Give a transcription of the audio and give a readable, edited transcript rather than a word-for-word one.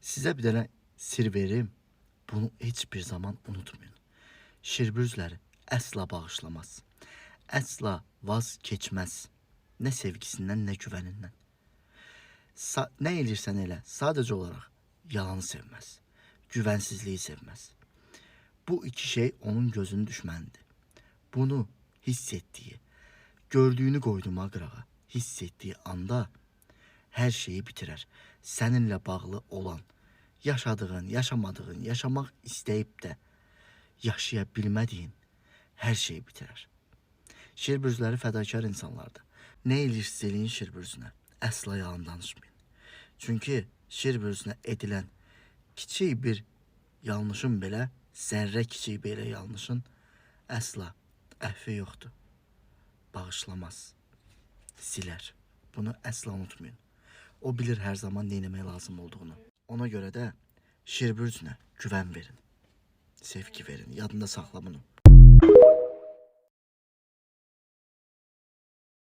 Size bir dənə sir verim. Bunu heç bir zaman unutmayın. Şirbüzləri əsla bağışlamaz. Əsla vaz keçməz. Nə sevgisindən, nə güvənindən. Nə elirsən elə, sadəcə olaraq yalanı sevməz. Güvənsizliyi sevməz. Bu iki şey onun gözünün düşmənidir. Bunu hiss etdiyi, gördüyünü qoyduğuma qırağa hiss etdiyi anda hər şeyi bitirər. Səninlə bağlı olan, yaşadığın, yaşamadığın, yaşamaq istəyib də yaşaya bilmədiyin hər şeyi bitirər. Şirbüzləri fədakar insanlardır. Nə elirsiz eləyin şirbüzünə, əsla yalan danışmayın. Çünki şirbüzünə edilən kiçik bir yanlışın belə, zərrə kiçik belə yanlışın əsla əhvi yoxdur. Bağışlamaz, silər. Bunu əsla unutmayın. O bilir hər zaman nə etmək lazım olduğunu. Ona görə də şirbüzünə güvən verin, sevgi verin. Yadında saxla bunu.